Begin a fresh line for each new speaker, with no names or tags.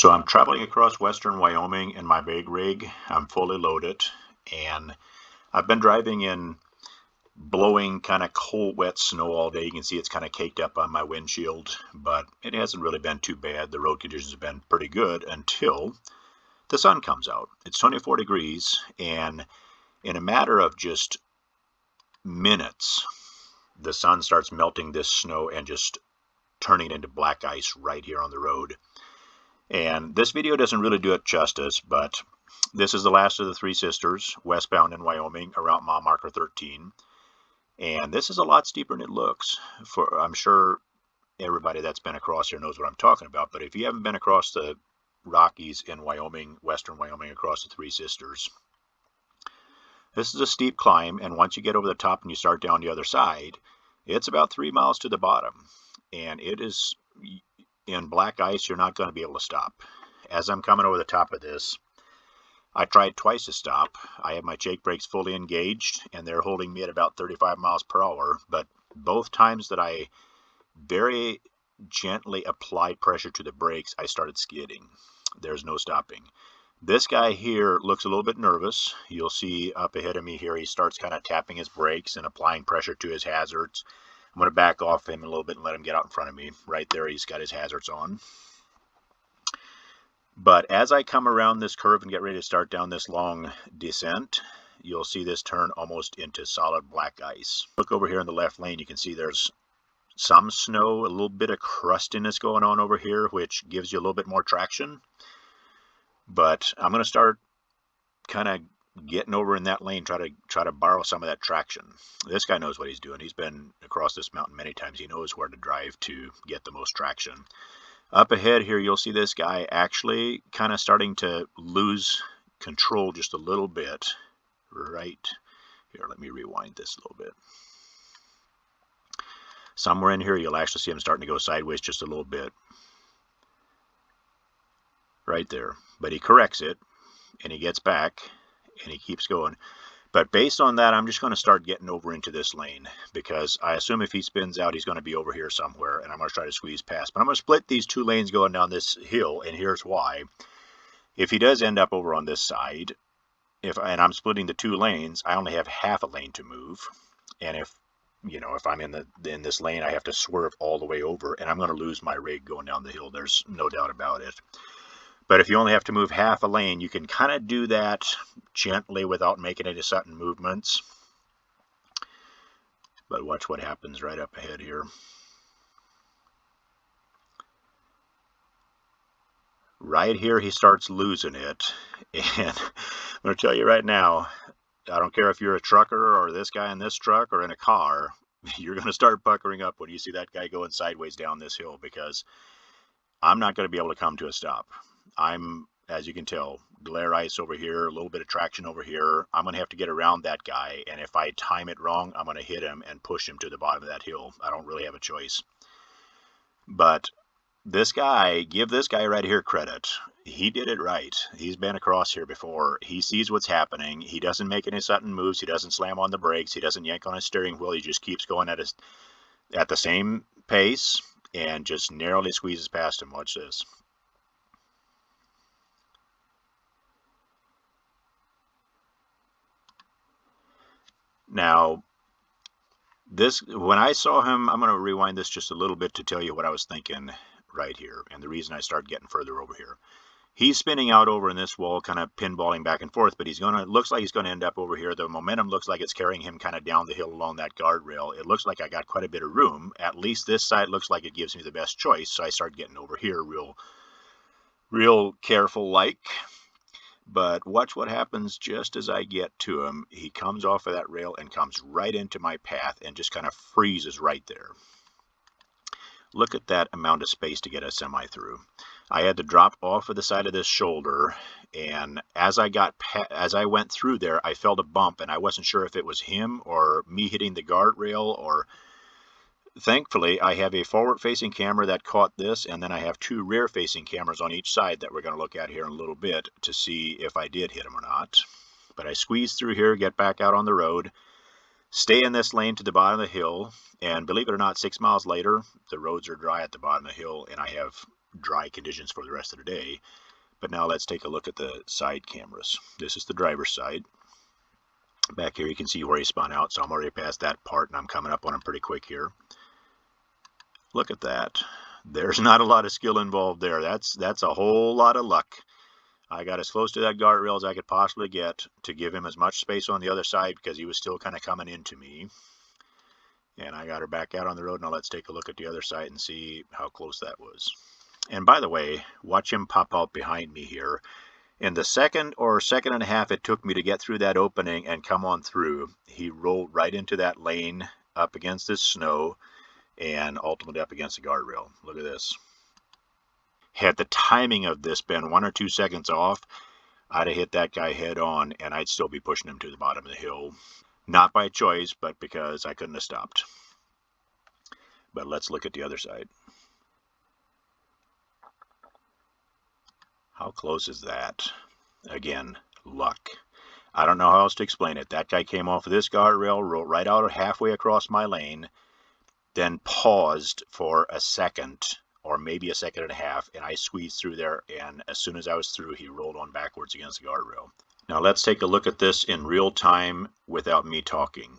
So I'm traveling across western Wyoming in my big rig. I'm fully loaded, and I've been driving in blowing kind of cold, wet snow all day. You can see it's kind of caked up on my windshield, but it hasn't really been too bad. The road conditions have been pretty good until the sun comes out. It's 24 degrees, and in a matter of just minutes, the sun starts melting this snow and just turning it into black ice right here on the road. And this video doesn't really do it justice, but this is the last of the three sisters, westbound in Wyoming, around mile marker 13. And this is a lot steeper than it looks. I'm sure everybody that's been across here knows what I'm talking about, but if you haven't been across the Rockies in Wyoming, western Wyoming, across the Three Sisters, this is a steep climb, and once you get over the top and you start down the other side, it's about 3 miles to the bottom, and it is in black ice. You're not going to be able to stop. As I'm coming over the top of this, I tried twice to stop. I have my jake brakes fully engaged, and they're holding me at about 35 miles per hour, but both times that I very gently applied pressure to the brakes, I started skidding. There's no stopping. This guy here looks a little bit nervous. You'll see up ahead of me here, he starts kind of tapping his brakes and applying pressure to his hazards. I'm going to back off him a little bit and let him get out in front of me. Right there, he's got his hazards on. But as I come around this curve and get ready to start down this long descent, you'll see this turn almost into solid black ice. Look over here in the left lane, you can see there's some snow, a little bit of crustiness going on over here, which gives you a little bit more traction. But I'm going to start kind of getting over in that lane, try to borrow some of that traction. This guy knows what he's doing. He's been across this mountain many times. He knows where to drive to get the most traction. Up ahead here, you'll see this guy actually kind of starting to lose control just a little bit. Right here, let me rewind this a little bit. Somewhere in here, you'll actually see him starting to go sideways just a little bit. Right there. But he corrects it, and he gets back, and he keeps going. But based on that, I'm just going to start getting over into this lane, because I assume if he spins out, he's going to be over here somewhere, and I'm going to try to squeeze past. But I'm going to split these two lanes going down this hill, and here's why. If he does end up over on this side, and I'm splitting the two lanes, I only have half a lane to move. And if I'm in this lane, I have to swerve all the way over, and I'm going to lose my rig going down the hill. There's no doubt about it. But if you only have to move half a lane, you can kind of do that gently without making any sudden movements. But watch what happens right up ahead here. Right here, he starts losing it. And I'm going to tell you right now, I don't care if you're a trucker or this guy in this truck or in a car, you're going to start puckering up when you see that guy going sideways down this hill, because I'm not going to be able to come to a stop. I'm, as you can tell, glare ice over here, a little bit of traction over here. I'm going to have to get around that guy, and if I time it wrong, I'm going to hit him and push him to the bottom of that hill. I don't really have a choice. But this guy, give this guy right here credit. He did it right. He's been across here before. He sees what's happening. He doesn't make any sudden moves. He doesn't slam on the brakes. He doesn't yank on his steering wheel. He just keeps going at the same pace and just narrowly squeezes past him. Watch this. Now, when I saw him, I'm going to rewind this just a little bit to tell you what I was thinking right here, and the reason I started getting further over here. He's spinning out over in this wall, kind of pinballing back and forth, but looks like he's going to end up over here. The momentum looks like it's carrying him kind of down the hill along that guardrail. It looks like I got quite a bit of room. At least this side looks like it gives me the best choice, so I start getting over here real careful like. But watch what happens just as I get to him. He comes off of that rail and comes right into my path and just kind of freezes right there. Look at that amount of space to get a semi through. I had to drop off of the side of this shoulder, and as I went through there, I felt a bump, and I wasn't sure if it was him or me hitting the guardrail, or thankfully, I have a forward-facing camera that caught this, and then I have two rear-facing cameras on each side that we're going to look at here in a little bit to see if I did hit him or not. But I squeeze through here, get back out on the road, stay in this lane to the bottom of the hill, and believe it or not, 6 miles later, the roads are dry at the bottom of the hill, and I have dry conditions for the rest of the day. But now let's take a look at the side cameras. This is the driver's side. Back here you can see where he spun out, so I'm already past that part and I'm coming up on him pretty quick here. Look at that. There's not a lot of skill involved there. That's a whole lot of luck. I got as close to that guardrail as I could possibly get to give him as much space on the other side because he was still kind of coming into me. And I got her back out on the road. Now let's take a look at the other side and see how close that was. And by the way, watch him pop out behind me here. In the second or second and a half it took me to get through that opening and come on through, he rolled right into that lane up against this snow and ultimately up against the guardrail. Look at this. Had the timing of this been 1 or 2 seconds off, I'd have hit that guy head on and I'd still be pushing him to the bottom of the hill. Not by choice, but because I couldn't have stopped. But let's look at the other side. How close is that? Again, luck. I don't know how else to explain it. That guy came off of this guardrail, rolled right out halfway across my lane, then paused for a second or maybe a second and a half, and I squeezed through there, and as soon as I was through, he rolled on backwards against the guardrail. Now let's take a look at this in real time without me talking.